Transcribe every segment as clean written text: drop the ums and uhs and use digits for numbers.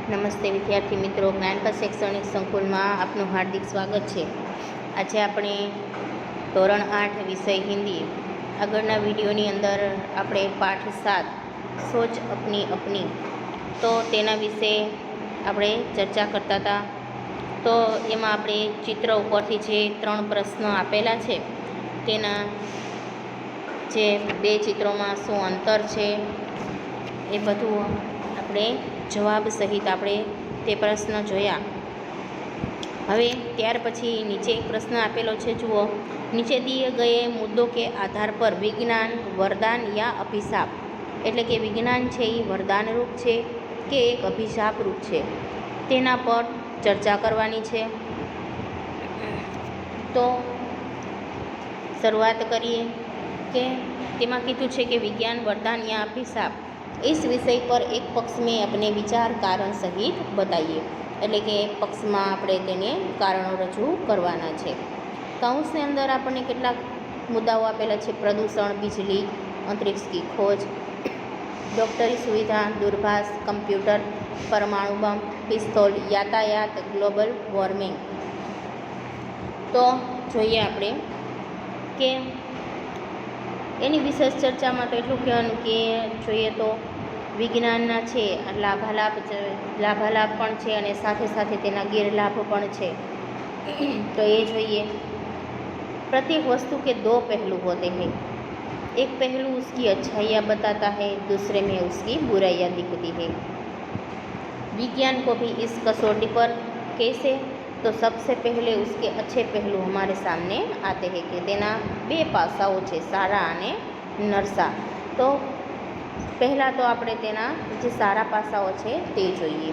નમસ્તે વિદ્યાર્થી મિત્રો, જ્ઞાનપથ શૈક્ષણિક સંકુલમાં આપનું હાર્દિક સ્વાગત છે. આજે આપણે ધોરણ 8 વિષય હિન્દી આગળના વિડીયોની અંદર આપણે પાઠ 7 સોચ અપની અપની તો તેના વિશે આપણે ચર્ચા કરતા હતા. તો એમાં આપણે ચિત્ર ઉપરથી જે 3 પ્રશ્નો આપેલા છે તેના જે 2 ચિત્રોમાં શું અંતર છે એ બધું આપણે જવાબ સહિત આપણે તે પ્રશ્ન જોયા. હવે ત્યાર પછી નીચે એક પ્રશ્ન આપેલો છે, જુઓ. નીચે દિए गए मुद्दों के आधार पर विज्ञान वरदान या अभिशाप, એટલે કે વિજ્ઞાન છે એ વરદાન રૂપ છે કે એક અભિશાપ રૂપ છે, તેના પર ચર્ચા કરવાની છે. તો શરૂઆત કરીએ કે તેમાં કીધું છે કે વિज्ञान वरदान या अभिशाप इस विषय पर एक पक्ष में अपने विचार कारण सहित बताइए, એટલે કે એક પક્ષમાં આપણે તેને કારણો રજૂ કરવાના છે. કૌંસની અંદર આપણને કેટલાક મુદ્દાઓ આપેલા છે: પ્રદૂષણ, बिजली, अंतरिक्ष की खोज, डॉक्टरी सुविधा, दूरभाष, कंप्यूटर, परमाणु बम, पिस्तौल, यातायात, ग्लोबल वॉर्मिंग. તો જોઈએ આપણે કે એની વિશેષ ચર્ચામાં તો એટલું કહેવાનું કે જોઈએ તો વિજ્ઞાનના છે લાભાલાભ પણ છે અને સાથે સાથે તેના ગેરલાભ પણ છે. તો એ જોઈએ. प्रत्येक वस्तु के 2 पहलू होते हैं. एक पहलू उसकी अच्छाइयाँ बताता है, दूसरे में उसकी बुराइयाँ दिखती है. विज्ञान को भी इस कसौटी पर कैसे, तो सबसे पहले उसके अच्छे पहलू हमारे सामने आते हैं कि તેના 2 પાસાઓ છે, સારા અને નરસા. તો પહેલાં તો આપણે તેના જે સારા પાસાઓ છે તે જોઈએ.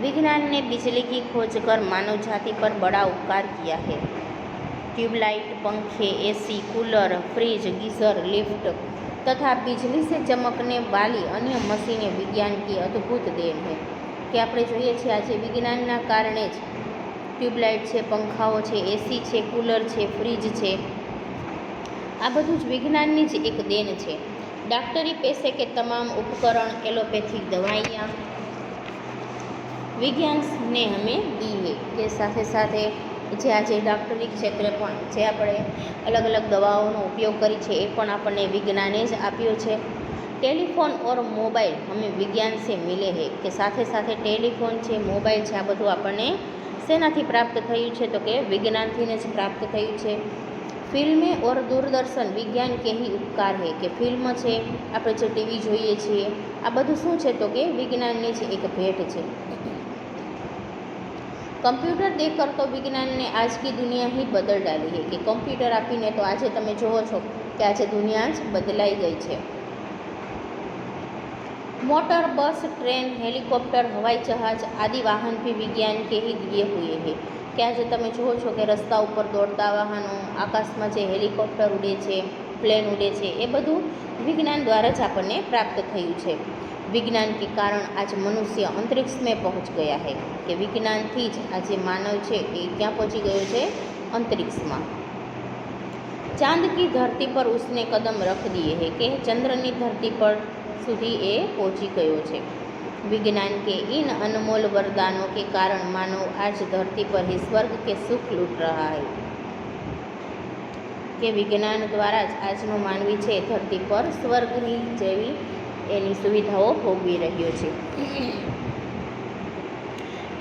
विज्ञान ने बिजली की खोज कर मानव जाति पर बड़ा उपकार किया है. ट्यूबलाइट, पंखे, AC, cooler, fridge, geyser, lift तथा बिजली से चमकने वाली अन्य मशीनें विज्ञान की अद्भुत देन है. કે આપણે જોઈએ છીએ આજે વિજ્ઞાનના કારણે જ ટ્યુબલાઇટ છે, પંખાઓ છે, એસી છે, કૂલર છે, ફ્રીજ છે, આ બધું જ વિજ્ઞાનની જ એક દેન છે. डॉक्टरी पेशे के तमाम उपकरण, एलोपैथिक दवाइयाँ विज्ञान ने हमें दी है. કે સાથે સાથે જે આજે ડૉક્ટરી ક્ષેત્રે પણ જે આપણે અલગ અલગ દવાઓનો ઉપયોગ કરી છે એ પણ આપણને વિજ્ઞાને જ આપ્યો છે. ટેલિફોન ઓર મોબાઈલ હमें વિજ્ઞાન સે મિલે હે. કે સાથે સાથે ટેલિફોન છે, મોબાઈલ છે, આ બધું આપણને શેનાથી પ્રાપ્ત થયું છે? તો કે વિજ્ઞાનથી જ પ્રાપ્ત થયું છે. ફિલ્મેं और दूरदर्शन विज्ञान के ही उपकार है. કે ફિલ્મ છે, આપણે જે ટીવી જોઈએ છીએ, આ બધું શું છે? તો કે વિજ્ઞાનની જ એક ભેટ છે. कंप्यूटर देखकर तो विज्ञान ने आज की दुनिया ही बदल डाली है. कि कम्प्यूटर આપીને તો આજે તમે જુઓ છો કે આજે દુનિયા જ બદલાઈ ગઈ છે. मोटर, बस, ट्रेन, हेलीकॉप्टर, हवाई जहाज आदि वाहन भी विज्ञान के ही दिए हुए हैं. કે આજે તમે જુઓ છો કે રસ્તા ઉપર દોડતા વાહનો, આકાશમાં જે હેલિકોપ્ટર ઉડે છે, પ્લેન ઉડે છે, એ બધું વિજ્ઞાન દ્વારા જ આપણને પ્રાપ્ત થયું છે. विज्ञान के कारण आज मनुष्य अंतरिक्ष में पहुंच गया है. કે વિજ્ઞાનથી જ આજે માનવ છે એ ક્યાં પહોંચી ગયો છે? અંતરિક્ષમાં. ચાંદ की धरती पर उसने कदम रख दिए है. કે ચંદ્રની ધરતી પર સુધી એ પહોંચી ગયો છે. विज्ञान के इन अनमोल वरदानों के कारण मानव आज धरती पर ही स्वर्ग के सुख लूट रहा है. કે વિજ્ઞાન દ્વારા જ આજનો માનવી છે ધરતી પર સ્વર્ગની જેવી એની સુવિધાઓ ભોગવી રહ્યો છે.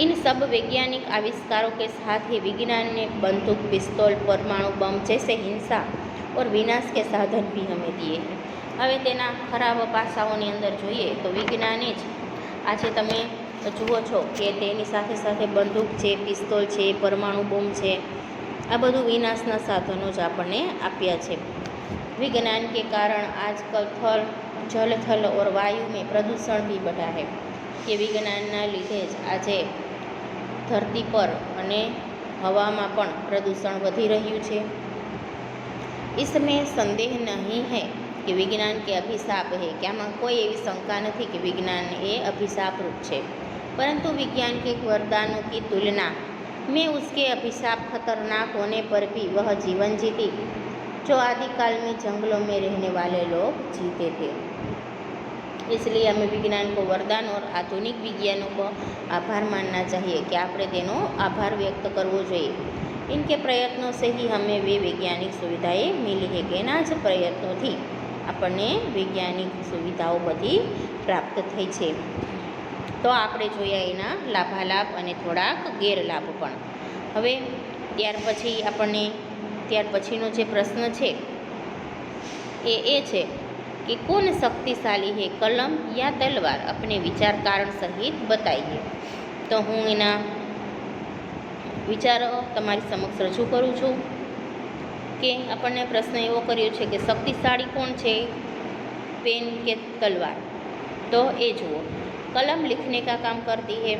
इन सब वैज्ञानिक आविष्कारों के साथ ही विज्ञान ने बंदूक, पिस्तौल, परमाणु बम जैसे हिंसा और विनाश के साधन भी हमें दिए हैं. હવે તેના ખરાબ પાસાઓની અંદર જોઈએ તો વિજ્ઞાને જ આજે તમે જુઓ છો કે તેની સાથે સાથે બંદૂક છે, પિસ્તોલ છે, પરમાણુ બોમ્બ છે, આ બધું વિનાશના સાધનો જ આપણને આપ્યા છે. विज्ञान के कारण आजकल थल, जल, थल और वायु में प्रदूषण भी बढ़ा है. કે વિજ્ઞાનના લીધે જ આજે ધરતી પર અને હવામાં પણ પ્રદૂષણ વધી રહ્યું છે. इसमें संदेह नहीं है कि विज्ञान के अभिशाप है. કે આમાં કોઈ એવી શંકા નથી કે વિજ્ઞાન એ અભિશાપ રૂપ છે. परंतु विज्ञान के वरदानों की तुलना में उसके अभिशाप खतरनाक होने पर भी वह जीवन जीती जो आदिकाल में जंगलों में रहने वाले लोग जीते थे. इसलिए हमें विज्ञान को वरदान और आधुनिक विज्ञानों को आभार मानना चाहिए कि આપણે તેનો આભાર વ્યક્ત કરવો જોઈએ. इनके प्रयत्नों से ही हमें वे वैज्ञानिक सुविधाएं मिली है કે એના જ પ્રયત્નોથી આપણને વૈજ્ઞાનિક સુવિધાઓ બધી પ્રાપ્ત થઈ છે. તો આપણે જોયા એના લાભાલાભ અને થોડાક ગેરલાભ પણ. હવે ત્યાર પછીનો જે પ્રશ્ન છે એ છે कि कौन शक्तिशाली है, कलम या तलवार? अपने विचार कारण सहित बताइए. तो हूँ एना विचारो तमारी समक्ष रजू करूँ छूँ कि अपने प्रश्न एवो कर्यो छे कि शक्तिशाળી कोण छे, पेन के तलवार? तो ये जुओ, कलम लिखने का काम करती है,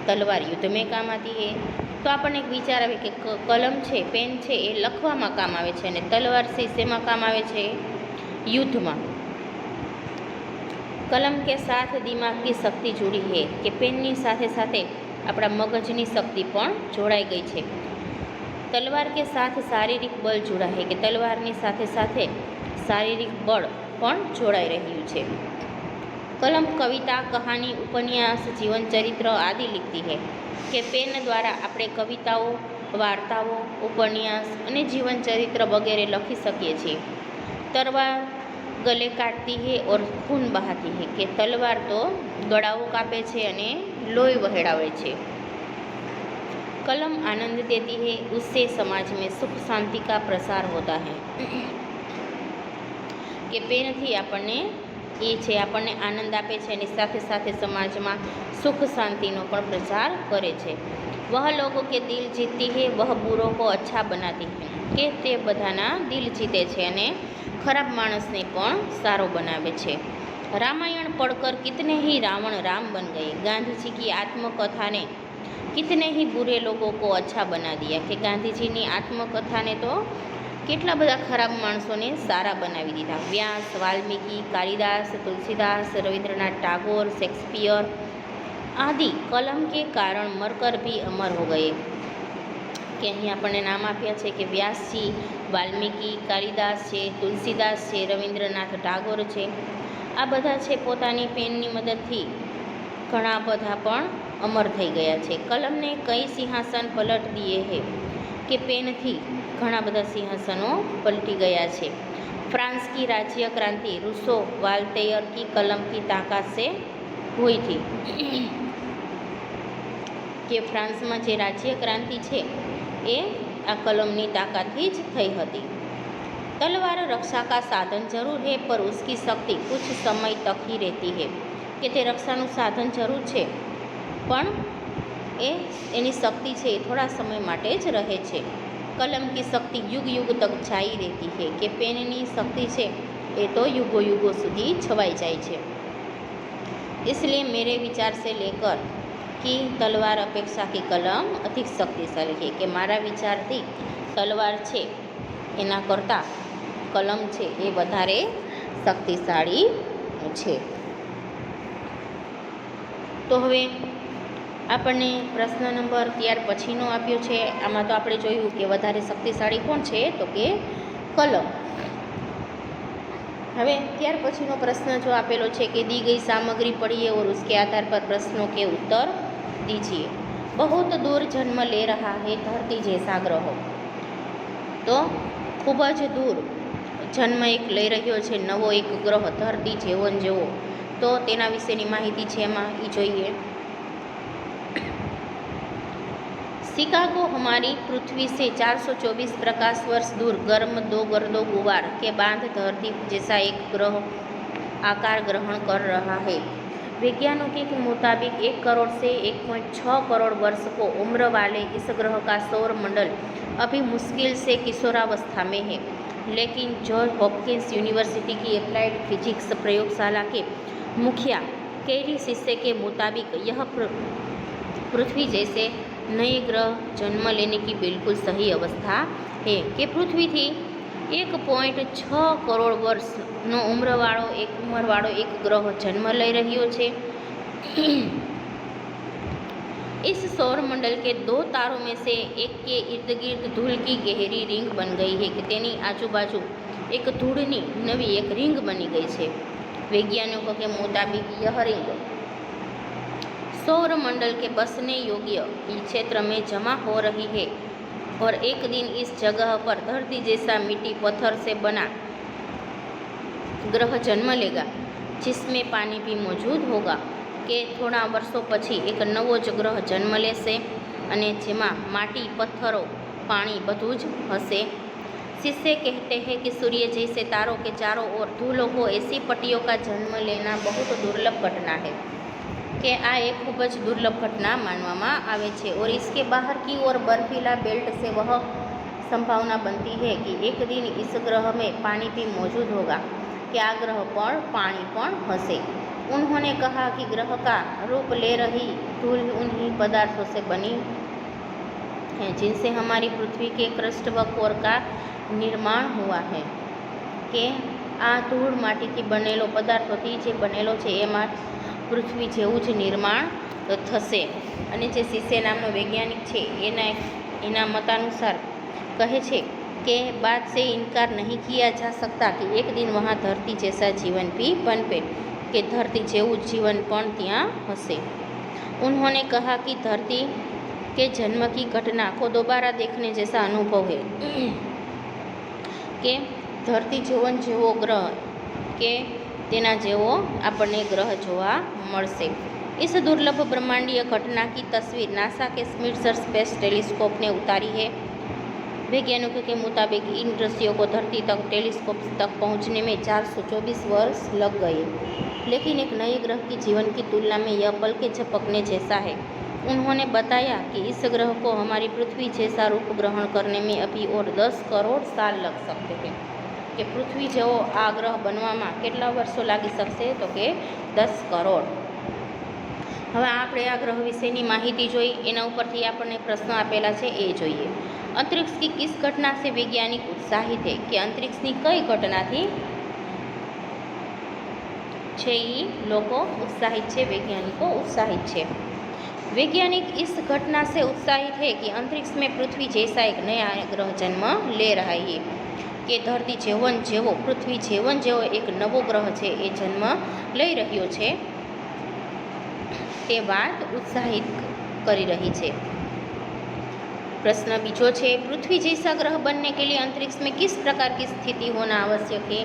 तलवार युद्ध में काम आती है. तो આપણને એક વિચાર આવે કે કલમ છે, પેન છે એ લખવામાં કામ આવે છે અને તલવાર છે શેમાં કામ આવે છે? युद्ध में. कलम के साथ दिमाग की शक्ति जुड़ी है कि पेननी साथे साथे अपना मगजनी शक्ति पण जोड़ाई गई है. तलवार के साथ शारीरिक बल जुड़ा है कि तलवारनी साथे साथे शारीरिक बल पण जोड़ाई रह्यु छे. कलम कविता, कहानी, उपन्यास, जीवन चरित्र आदि लिखती है कि पेन द्वारा આપણે कविताओं, वार्ताओं, उपन्यास અને जीवन चरित्र वगैरह लखी सकीए छीए. तलवार गले काटती है और खून बहाती है कि तलवार तो गड़ाओ कापे छे अने लोही वहेड़ावे छे. कलम आनंद देती है, उससे समाज में सुख शांति का प्रसार होता है कि पेन थी आपने ये छे आपने आनंद आपे छे अने साथे साथे समाज में सुख शांतिनो पण प्रसार करे छे. वह लोगों के दिल जीतती है, वह बुरों को अच्छा बनाती है कि ते बधाना दिल जीते छे अने खराब माणसने पण सारो बनावे छे. रामायण पढ़कर कितने ही रावण राम बन गए. गांधी जी की आत्मकथा ने कितने ही बुरे लोगों को अच्छा बना दिया कि गांधी जी की आत्मकथा ने तो કેટલા બધા ખરાબ માણસોને સારા બનાવી દીધા. વ્યાસ, વાલ્મીકી, કાલિદાસ, તુલસીદાસ, રવિન્દ્રનાથ ટાગોર, शेक्सपियर आदि कलम के कारण मरकर भी अमर हो गए. कि અહીં આપણને નામ આપ્યા છે કે વ્યાસજી, વાલ્મીકી, કાલિદાસ છે, તુલસીદાસ છે, રવિન્દ્રનાથ ટાગોર છે. આ બધા છે પોતાની પેનની મદદથી ઘણા બધા પણ અમર થઈ ગયા છે. કલમને કઈ સિંહાસન પલટ દીએ હે કે પેનથી ઘણા બધા સિંહાસનો પલટી ગયા છે. फ्रांस की राज्य क्रांति रूसो वाल्तेयर की कलम की ताकत से हुई थी कि फ्रांस में जे राज्य क्रांति है ये आ कलमनी ताकतथी ज थई हती. तलवार रक्षा का साधन जरूर है पर उसकी शक्ति कुछ समय तक ही रहती है कि ते रक्षाનું साधन जरूर है पण एनी शक्ति है थोड़ा समय माटे ज रहे छे. कलम की शक्ति युग युग तक छाई रहती है कि पेननी शक्ति है ये तो युगों युगों सुधी छवाई जाए छे. इसलिए मेरे विचार से लेकर कि तलवार अपेक्षा की कलम अधिक शक्तिशाली है कि मारा विचार थी तलवार है एना करता कलम है ये वधारे शक्तिशाली है. तो हवे આપણને પ્રશ્ન નંબર ત્યાર પછીનો આપ્યો છે. આમાં તો આપણે જોયું કે વધારે શક્તિશાળી કોણ છે તો કે કલમ. હવે ત્યાર પછીનો પ્રશ્ન જો આપેલો છે કે दी गई सामग्री पढ़िए और उसके आधार पर प्रश्नों के उत्तर दीजिए. बहुत दूर जन्म ले रहा है धरती जैसा ग्रह. तो खूब ज दूर जन्म एक लई रह्यो छे नवो एक ग्रह धरती जेवो. तो तेना विशेनी माहिती छे एमां ई जोईए. शिकागो हमारी पृथ्वी से 424 प्रकाश वर्ष दूर गर्म दो गर्दों गुबार के बांध धरती जैसा एक ग्रह आकार ग्रहण कर रहा है. वैज्ञानिकों के मुताबिक 1 करोड़ से 1.6 करोड़ वर्ष को उम्र वाले इस ग्रह का सौर मंडल अभी मुश्किल से किशोरावस्था में है. लेकिन जॉर्ज हॉपकिंस यूनिवर्सिटी की एप्लाइड फिजिक्स प्रयोगशाला के मुखिया कैरी शिष्य के मुताबिक यह पृथ्वी जैसे नए ग्रह जन्म लेने की बिल्कुल सही अवस्था है कि पृथ्वी थी 1.6 करोड़ वर्षनो उम्रवाळो एक ग्रह जन्म लई रह्यो छे. इस सौरमंडल के 2 तारों में से एक के इर्द गिर्द धूल की गहरी रिंग बन गई है कि तेनी आजूबाजू एक धूळनी नवी एक रिंग बनी गई है. वैज्ञानिकों के मुताबिक यह रिंग सौर मंडल के बसने योग्य क्षेत्र में जमा हो रही है और एक दिन इस जगह पर धरती जैसा मिट्टी पत्थर से बना ग्रह जन्म लेगा जिसमें पानी भी मौजूद होगा કે થોડા વર્ષો પછી એક નવો જ ગ્રહ જન્મ લેશે અને જેમાં માટી પથ્થરો પાણી બધું જ હશે। शिष्य कहते हैं कि सूर्य जैसे तारों के चारों ओर धूलों को ऐसी पट्टियों का जन्म लेना बहुत दुर्लभ घटना है कि आ एक खूब ज दुर्लभ घटना मानवामां आवे छे और इसके बाहर की ओर बर्फीला बेल्ट से वह संभावना बनती है कि एक दिन इस ग्रह में पानी भी मौजूद होगा कि आ ग्रह पर पानी पण हसे। उन्होंने कहा कि ग्रह का रूप ले रही धूल उन्हीं पदार्थों से बनी है जिनसे हमारी पृथ्वी के क्रस्ट व कोर का निर्माण हुआ है કે આ ધૂળ માટીથી બનેલો પદાર્થોથી જે બનેલો છે એમાં પૃથ્વી જેવું જ નિર્માણ થશે। અને જે શિષ્ય નામનો વૈજ્ઞાનિક છે એના મતાનુસાર કહે છે कि बात से इनकार नहीं किया जा सकता कि एक दिन वहाँ धरती जैसा जीवन भी पनपे कि धरती जेवू जीवन पण त्यां हसे। उन्होंने कहा कि धरती के जन्म की घटना को दोबारा देखने जैसा अनुभव है कि धरती जीवन जेवो ग्रह के तेना जेवो आपने ग्रह जोवा मळशे। इस दुर्लभ ब्रह्मांडीय घटना की तस्वीर नासा के स्पिट्जर स्पेस टेलीस्कोप ने उतारी है। वैज्ञानिकों के मुताबिक इन दृश्यों को धरती तक टेलीस्कोप तक पहुंचने में 424 वर्ष लग गए, लेकिन एक नए ग्रह की जीवन की तुलना में यह पल के झपकने जैसा है। उन्होंने बताया कि इस ग्रह को हमारी पृथ्वी जैसा रूप ग्रहण करने में अभी और 10 करोड़ साल लग सकते हैं कि पृथ्वी जेवो आ ग्रह बनवामां केटला वर्षो लागी शकशे तो कि 10 करोड़। हवे आपणे आ ग्रह विशेनी माहिती जोई एना उपरथी आपणे प्रश्न आपेला छे ए जोईए। अंतरिक्ष की किस घटना से वैज्ञानिक उत्साहित है कि अंतरिक्षनी कई घटना थी छे लोको उत्साहित छे, वैज्ञानिको उत्साहित छे। वैज्ञानिक इस घटना से उत्साहित है कि अंतरिक्ष में पृथ्वी जैसा एक नया ग्रह जन्म ले रहा है कि धरती जीवन जेवो पृथ्वी जीवन जेवो एक नवो ग्रह छे ए जन्म लई रह्यो छे ते वात उत्साहित करी रही छे। प्रश्न बीजो छे, पृथ्वी जैसा ग्रह बनने के लिए अंतरिक्ष में किस प्रकार की स्थिति होना आवश्यक है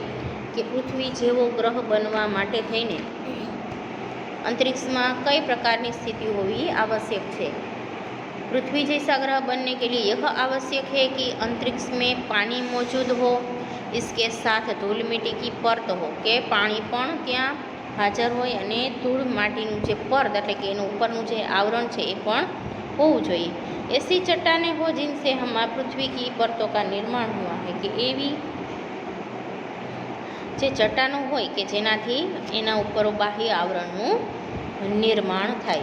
कि पृथ्वी जेवो ग्रह बनवा माटे थईने अंतरिक्ष में कई प्रकार की स्थिति होवी आवश्यक है। पृथ्वी जैसा ग्रह बनने के लिए यह आवश्यक है कि अंतरिक्ष में पानी मौजूद हो, इसके साथ धूल मिट्टी की परत हो के पानी पण त्यां हाजर होय अने धूल माटीनुं जे परत एटले के एनुं उपरनुं जे आवरण छे ए पण होवुं जोईए। ऐसी चट्टानें हो जिनसे हमारी पृथ्वी की परतों का निर्माण हुआ है कि एवी जे चट्टानों होय कि जेनाथी एना उपर बाह्य आवरणनुं निर्माण थाय।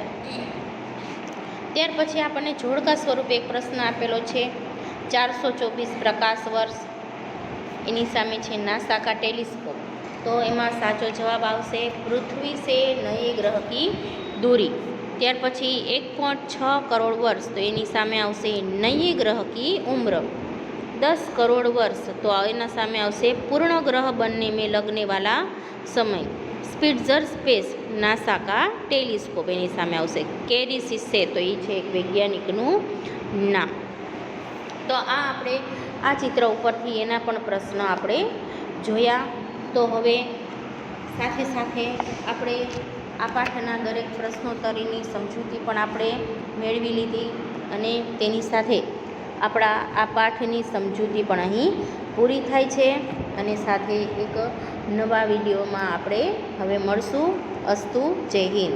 त्यार पछी आपणे जोड़का स्वरूपे एक प्रश्न आपेलो छे 424 प्रकाश वर्ष एनी सामे छे नासा का टेलीस्कोप। तो एमां साचो जवाब आवशे पृथ्वी से नए ग्रह की दूरी। त्यार पछी 1.6 करोड़ वर्ष तो एनी सामे आवशे नए ग्रह की उम्र। 10 करोड़ वर्ष तो एना सामे आवशे पूर्ण ग्रह बनने में लगने वाला समय। स्पिट्जर स्पेस नासा का टेलीस्कोप एनी सामे आवशे। केरी शिष्य तो ये छे एक वैज्ञानिकनुं नाम। तो आ आपणे आ चित्र उपरथी एना पण प्रश्न आपणे जोया। तो हवे साथे साथे आपणे आ पाठना दरेक प्रश्नोत्तरीनी समजूती पण आपणे मेळवी लीधी अने तेनी साथे आपणा आ पाठनी समजूती पण અહીં પૂરી થાય છે અને સાથે એક નવા વિડીયોમાં આપણે હવે મળશું। અસ્તુ, જય હિન્દ।